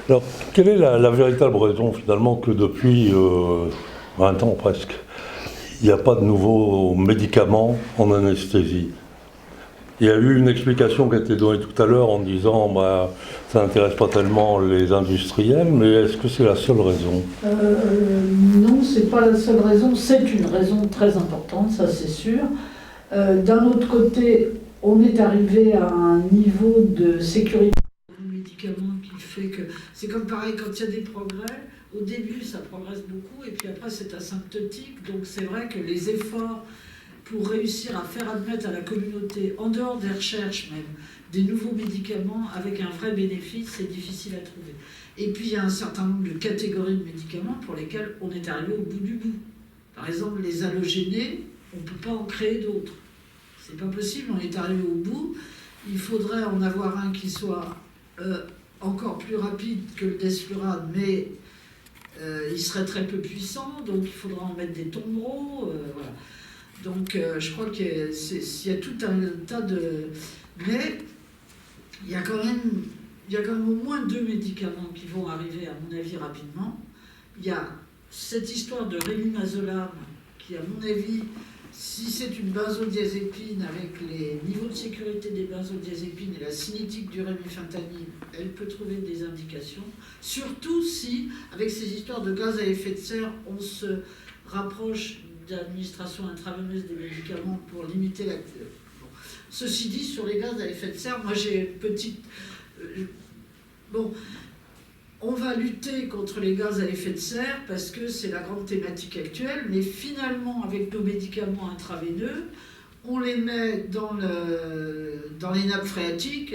Alors, quelle est la véritable raison finalement que depuis 20 ans presque, il n'y a pas de nouveaux médicaments en anesthésie? Il y a eu une explication qui a été donnée tout à l'heure en disant bah, ça n'intéresse pas tellement les industriels, mais est-ce que c'est la seule raison? Non, c'est pas la seule raison, c'est une raison très importante, ça c'est sûr. D'un autre côté, on est arrivé à un niveau de sécurité des médicaments qui fait que c'est comme pareil quand il y a des progrès. Au début, ça progresse beaucoup et puis après, c'est asymptotique. Donc c'est vrai que les efforts pour réussir à faire admettre à la communauté, en dehors des recherches même, des nouveaux médicaments avec un vrai bénéfice, c'est difficile à trouver. Et puis il y a un certain nombre de catégories de médicaments pour lesquels on est arrivé au bout du bout. Par exemple, les halogénés, on ne peut pas en créer d'autres. C'est pas possible, on est arrivé au bout. Il faudrait en avoir un qui soit encore plus rapide que le desflurane, mais il serait très peu puissant, donc il faudra en mettre des tombereaux. Voilà. Donc je crois qu'il y a tout un tas de... Mais il y a quand même au moins 2 médicaments qui vont arriver, à mon avis, rapidement. Il y a cette histoire de rémimazolam, qui, à mon avis, si c'est une benzodiazépine avec les niveaux de sécurité des benzodiazépines et la cinétique du rémifentanil, elle peut trouver des indications. Surtout si, avec ces histoires de gaz à effet de serre, on se rapproche d'administration intraveineuse des médicaments pour limiter la... Bon. Ceci dit, sur les gaz à effet de serre, moi j'ai une petite... Bon, on va lutter contre les gaz à effet de serre parce que c'est la grande thématique actuelle, mais finalement, avec nos médicaments intraveineux, on les met dans les nappes phréatiques.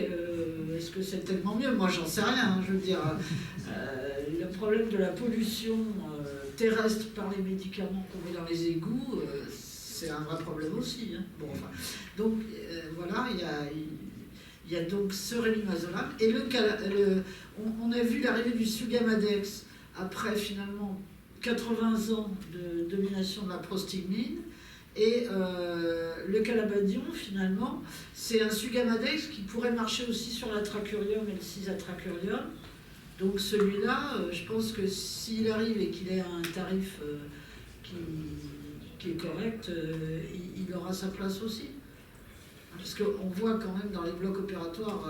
Est-ce que c'est tellement mieux? Moi, j'en sais rien. Je veux dire, le problème de la pollution terrestre par les médicaments qu'on met dans les égouts, c'est un vrai problème aussi. Hein. Bon, enfin, donc, voilà, il y a donc ce rémimazolam. Et on a vu l'arrivée du Sugamadex après finalement 80 ans de domination de la prostigmine. Et le calabadion, finalement, c'est un Sugamadex qui pourrait marcher aussi sur l'atracurium et le cisatracurium. Donc celui-là, je pense que s'il arrive et qu'il ait un tarif qui est correct, il aura sa place aussi. Parce qu'on voit quand même dans les blocs opératoires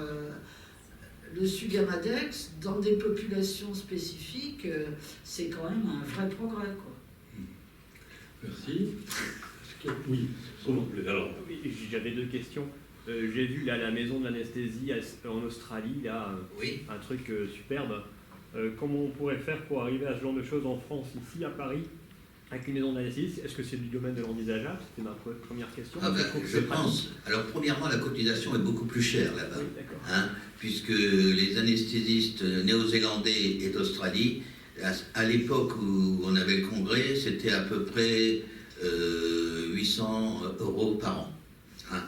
le Sugamadex, dans des populations spécifiques, c'est quand même un vrai progrès, quoi. Merci. Oui, s'il vous plaît. Alors. Oui, j'avais 2 questions. J'ai vu là, la maison de l'anesthésie en Australie, là, oui. Un truc superbe. Comment on pourrait faire pour arriver à ce genre de choses en France, ici à Paris, avec une maison d'anesthésie? Est-ce que c'est du domaine de l'envisageable? C'était ma première question. Je pense. Alors, premièrement, la cotisation est beaucoup plus chère là-bas. Oui, hein, puisque les anesthésistes néo-zélandais et d'Australie, à l'époque où on avait le congrès, c'était à peu près 800 € par an. Hein.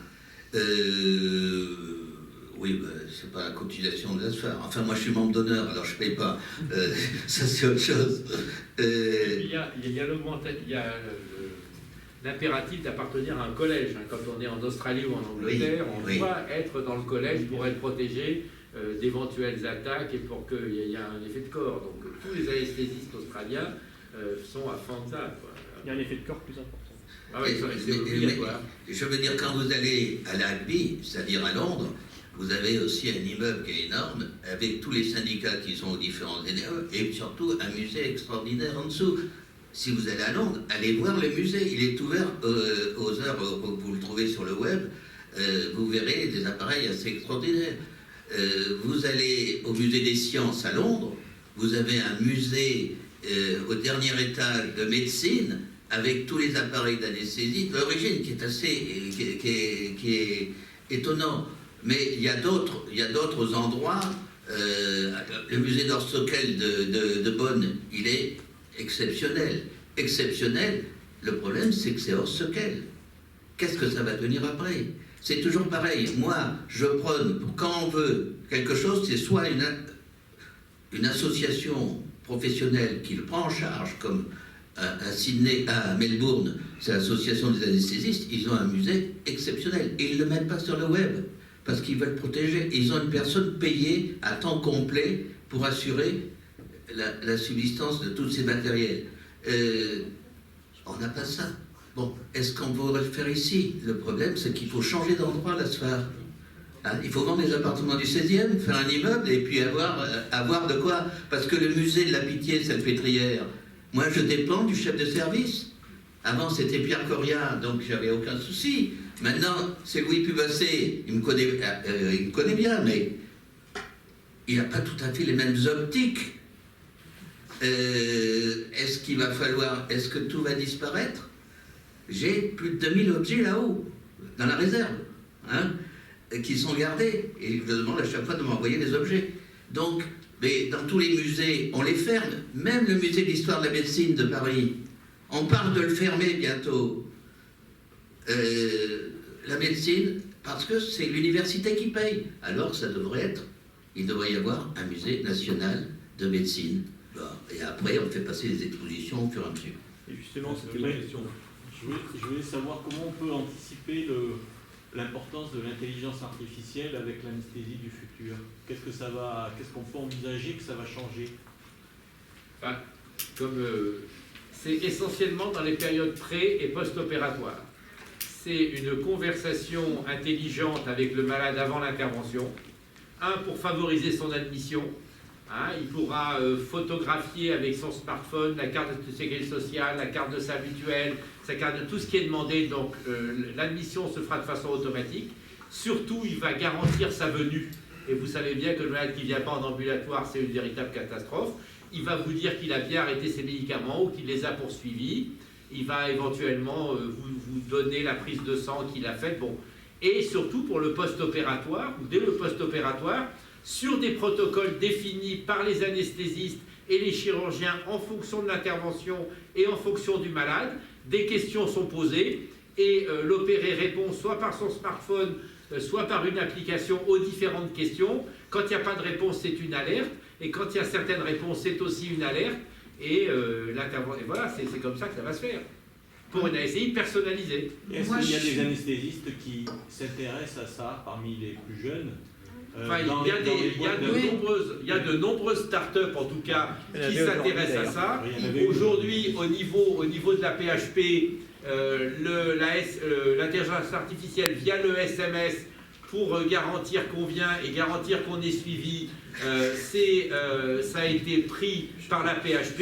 Oui, ben, c'est pas la cotisation de la sphère. Enfin, moi, je suis membre d'honneur, alors je paye pas. Ça, c'est autre chose. Il y a l'impératif d'appartenir à un collège. Hein. Quand on est en Australie ou en Angleterre, on doit être dans le collège pour être protégé d'éventuelles attaques et pour qu'il y ait un effet de corps. Donc, tous les anesthésistes australiens sont à fond de ça, quoi. Il y a un effet de corps plus important. Ah oui, c'est obligatoire. Je veux dire, quand vous allez à l'Abbey, c'est-à-dire à Londres, vous avez aussi un immeuble qui est énorme, avec tous les syndicats qui sont aux différents énerves, et surtout un musée extraordinaire en dessous. Si vous allez à Londres, allez voir le musée. Il est ouvert aux heures où vous le trouvez sur le web. Vous verrez des appareils assez extraordinaires. Vous allez au musée des sciences à Londres, vous avez un musée au dernier étage de médecine, avec tous les appareils d'anesthésie de l'origine, qui est assez qui est étonnant. Mais il y a d'autres endroits. Le musée d'Orstoquel de Bonn, il est exceptionnel. Exceptionnel. Le problème, c'est que c'est Orstoquel. Qu'est-ce que ça va devenir après? C'est toujours pareil. Moi, je prône, quand on veut quelque chose, c'est soit une association professionnelle qui le prend en charge, comme à Sydney, à Melbourne, c'est l'association des anesthésistes, ils ont un musée exceptionnel. Et ils ne le mettent pas sur le web, parce qu'ils veulent protéger. Ils ont une personne payée à temps complet pour assurer la subsistance de tous ces matériels. On n'a pas ça. Bon, est-ce qu'on pourrait le faire ici? Le problème, c'est qu'il faut changer d'endroit, la SFAR. Hein, il faut vendre les appartements du 16e, faire un immeuble et puis avoir de quoi. Parce que le musée de la Pitié-Salpêtrière, moi je dépends du chef de service. Avant c'était Pierre Coria, donc j'avais aucun souci. Maintenant c'est Louis Pubassé, il me connaît bien, mais il n'a pas tout à fait les mêmes optiques. Est-ce qu'il va falloir, est-ce que tout va disparaître? J'ai plus de 2000 objets là-haut, dans la réserve. Hein, qui sont gardés, et je demande à chaque fois de m'envoyer les objets. Donc, mais dans tous les musées, on les ferme, même le musée d'histoire de la médecine de Paris, on parle de le fermer bientôt. La médecine, parce que c'est l'université qui paye, alors ça devrait être, il devrait y avoir un musée national de médecine. Bon, et après, on fait passer les expositions au fur et à mesure. Et justement, c'était ma question. Je voulais savoir comment on peut anticiper l'importance de l'intelligence artificielle avec l'anesthésie du futur. Qu'est-ce qu'on peut envisager que ça va changer? C'est essentiellement dans les périodes pré- et post-opératoires. C'est une conversation intelligente avec le malade avant l'intervention. Pour favoriser son admission. Il pourra photographier avec son smartphone la carte de sécurité sociale, la carte de sa mutuelle, sa carte de tout ce qui est demandé. Donc l'admission se fera de façon automatique. Surtout, il va garantir sa venue. Et vous savez bien que le malade qui ne vient pas en ambulatoire, c'est une véritable catastrophe. Il va vous dire qu'il a bien arrêté ses médicaments ou qu'il les a poursuivis. Il va éventuellement vous donner la prise de sang qu'il a faite. Bon. Et surtout pour le post-opératoire, ou dès le post-opératoire, sur des protocoles définis par les anesthésistes et les chirurgiens en fonction de l'intervention et en fonction du malade, des questions sont posées et l'opéré répond soit par son smartphone, soit par une application aux différentes questions. Quand il n'y a pas de réponse, c'est une alerte, et quand il y a certaines réponses, c'est aussi une alerte, et voilà, c'est comme ça que ça va se faire, pour une anesthésie personnalisée. Est-ce qu'il y a des anesthésistes qui s'intéressent à ça parmi les plus jeunes? Il y a de nombreuses startups, en tout cas, qui s'intéressent à ça. Aujourd'hui, au niveau de la PHP, l'intelligence artificielle via le SMS pour garantir qu'on vient et garantir qu'on est suivi, ça a été pris par la PHP.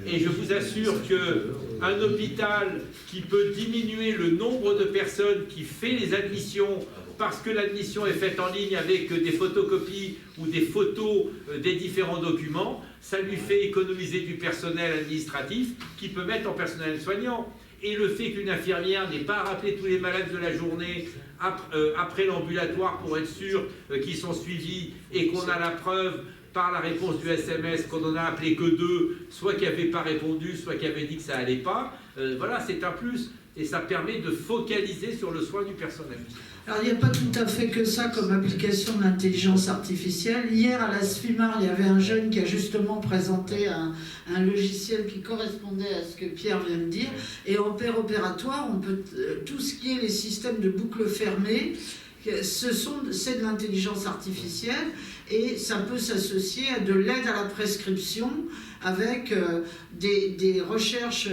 Et je vous assure qu'un hôpital qui peut diminuer le nombre de personnes qui fait les admissions parce que l'admission est faite en ligne avec des photocopies ou des photos des différents documents, ça lui fait économiser du personnel administratif qui peut mettre en personnel soignant. Et le fait qu'une infirmière n'ait pas à rappeler tous les malades de la journée après l'ambulatoire pour être sûr qu'ils sont suivis et qu'on a la preuve par la réponse du SMS qu'on n'en a appelé que 2, soit qui n'avaient pas répondu, soit qui avaient dit que ça n'allait pas, voilà, c'est un plus. Et ça permet de focaliser sur le soin du personnel. Alors, il n'y a pas tout à fait que ça comme application de l'intelligence artificielle. Hier, à la SFIMAR, il y avait un jeune qui a justement présenté un logiciel qui correspondait à ce que Pierre vient de dire. Et en opératoire, on peut, tout ce qui est les systèmes de boucles fermées, c'est de l'intelligence artificielle et ça peut s'associer à de l'aide à la prescription avec des recherches,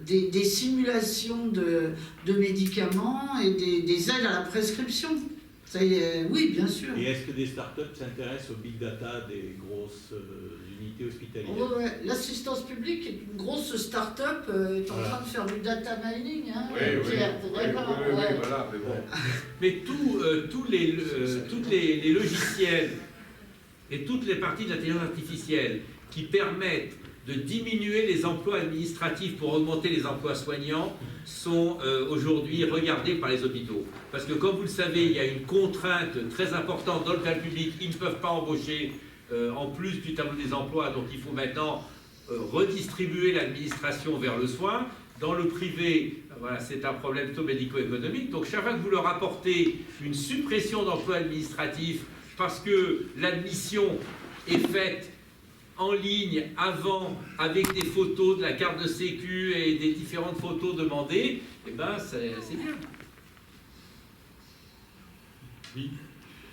des simulations de médicaments et des aides à la prescription. Ça y est, oui, bien sûr. Et est-ce que des startups s'intéressent au big data des grosses unités hospitalières? Ouais. L'assistance publique est une grosse start-up est en train de faire du data mining. Hein, Pierre, d'accord, voilà, mais bon. Mais tous les logiciels et toutes les parties de l'intelligence artificielle qui permettent de diminuer les emplois administratifs pour augmenter les emplois soignants sont aujourd'hui regardés par les hôpitaux. Parce que comme vous le savez, il y a une contrainte très importante dans le cadre public, ils ne peuvent pas embaucher en plus du tableau des emplois, donc il faut maintenant redistribuer l'administration vers le soin. Dans le privé, voilà, c'est un problème plutôt médico-économique, donc chaque fois que vous leur apportez une suppression d'emplois administratifs parce que l'admission est faite en ligne avant avec des photos de la carte de sécu et des différentes photos demandées, eh ben c'est bien. Oui.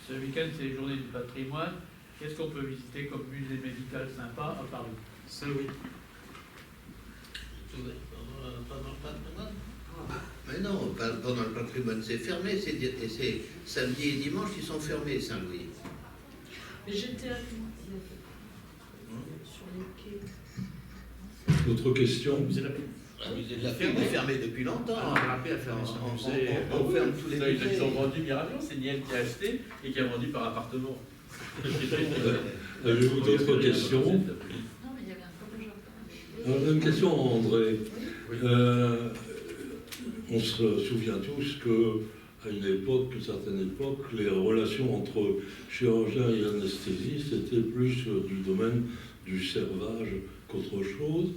Ce week-end, c'est les journées du patrimoine. Qu'est-ce qu'on peut visiter comme musée médical sympa à Paris? Saint-Louis. Pendant le patrimoine? Mais non, pendant le patrimoine, c'est fermé. C'est samedi et dimanche, ils sont fermés, Saint-Louis. Mais j'étais à sur les quais. D'autres questions? Le musée de la Paix est fermé depuis longtemps. La paix a fermé son musée. On ferme tous les musées. Ils ont vendu Mirabeau, c'est Niel qui a acheté et qui a vendu par appartement. Avez-vous d'autres questions? Non, mais il y avait un peu de Une question à André. Oui. On se souvient tous qu'à une certaine époque, les relations entre chirurgiens et anesthésistes étaient plus du domaine du servage qu'autre chose.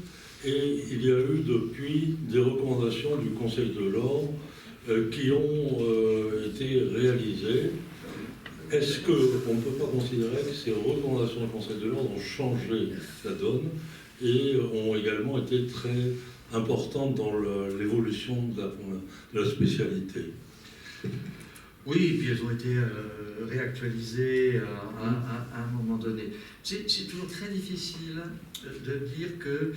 Et il y a eu depuis des recommandations du Conseil de l'Ordre qui ont été réalisées. Est-ce qu'on ne peut pas considérer que ces recommandations du Conseil de l'Ordre ont changé la donne et ont également été très importantes dans l'évolution de la spécialité? Oui, et puis elles ont été réactualisées à un moment donné. C'est toujours très difficile de dire que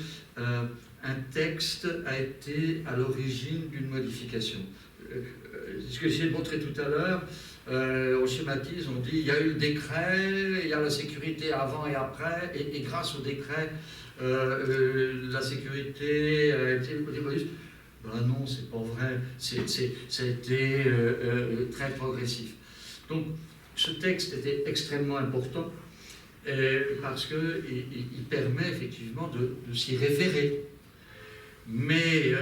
un texte a été à l'origine d'une modification. Ce que j'ai montré tout à l'heure, on schématise, on dit il y a eu le décret, il y a la sécurité avant et après, et grâce au décret, la sécurité a été évoluée. Ben non, c'est pas vrai. Ça a été très progressif. Donc, ce texte était extrêmement important parce qu'il permet effectivement de s'y référer. Mais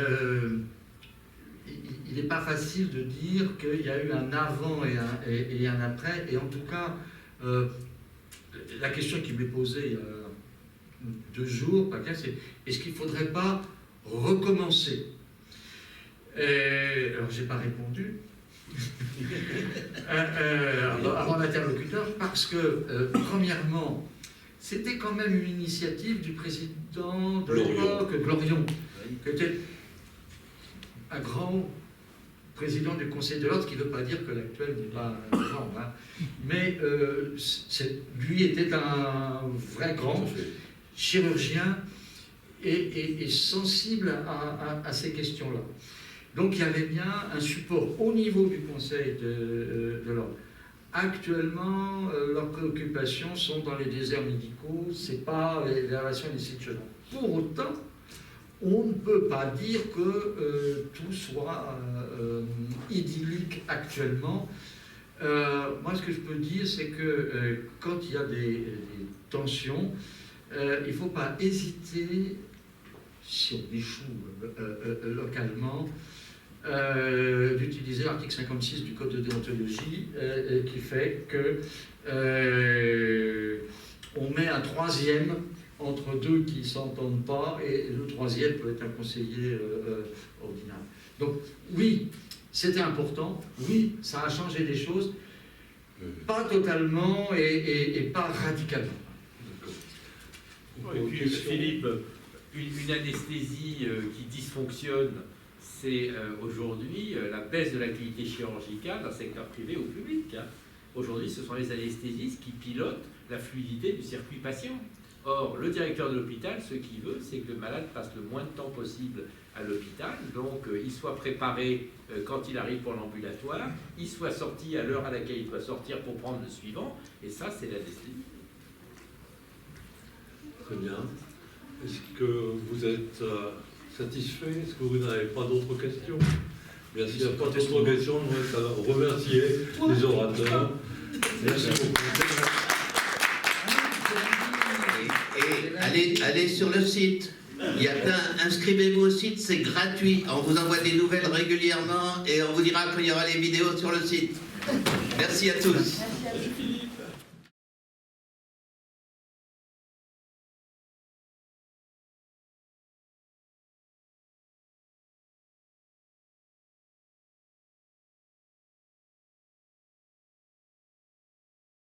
il n'est pas facile de dire qu'il y a eu un avant et un après. Et en tout cas, la question qui m'est posée il y a 2 jours, c'est est-ce qu'il ne faudrait pas recommencer? Alors, je n'ai pas répondu à mon interlocuteur parce que, premièrement, c'était quand même une initiative du président de l'époque, Glorion, qui était un grand président du Conseil de l'Ordre, ce qui ne veut pas dire que l'actuel n'est pas grand, hein. Mais lui était un vrai grand chirurgien et sensible à ces questions-là. Donc il y avait bien un support au niveau du Conseil de l'Ordre. Actuellement, leurs préoccupations sont dans les déserts médicaux, ce n'est pas les relations institutionnelles. Pour autant, on ne peut pas dire que tout soit idyllique actuellement. Moi, ce que je peux dire, c'est que quand il y a des tensions, il ne faut pas hésiter, si on échoue localement, d'utiliser l'article 56 du Code de déontologie qui fait que on met un troisième entre 2 qui ne s'entendent pas et le troisième peut être un conseiller ordinaire. Donc oui, c'était important, oui, ça a changé des choses, pas totalement et pas radicalement. Et puis Philippe, une anesthésie qui dysfonctionne, c'est aujourd'hui la baisse de l'activité chirurgicale dans le secteur privé ou public. Hein. Aujourd'hui, ce sont les anesthésistes qui pilotent la fluidité du circuit patient. Or, le directeur de l'hôpital, ce qu'il veut, c'est que le malade passe le moins de temps possible à l'hôpital, donc il soit préparé quand il arrive pour l'ambulatoire, il soit sorti à l'heure à laquelle il doit sortir pour prendre le suivant, et ça, c'est l'anesthésie. Très bien. Est-ce que vous êtes satisfait? Est-ce que vous n'avez pas d'autres questions? Bien, s'il n'y a pas d'autres questions, je voudrais remercier les orateurs. Merci beaucoup. Et allez sur le site. Inscrivez-vous au site, c'est gratuit. On vous envoie des nouvelles régulièrement et on vous dira quand il y aura les vidéos sur le site. Merci à tous. Merci à vous.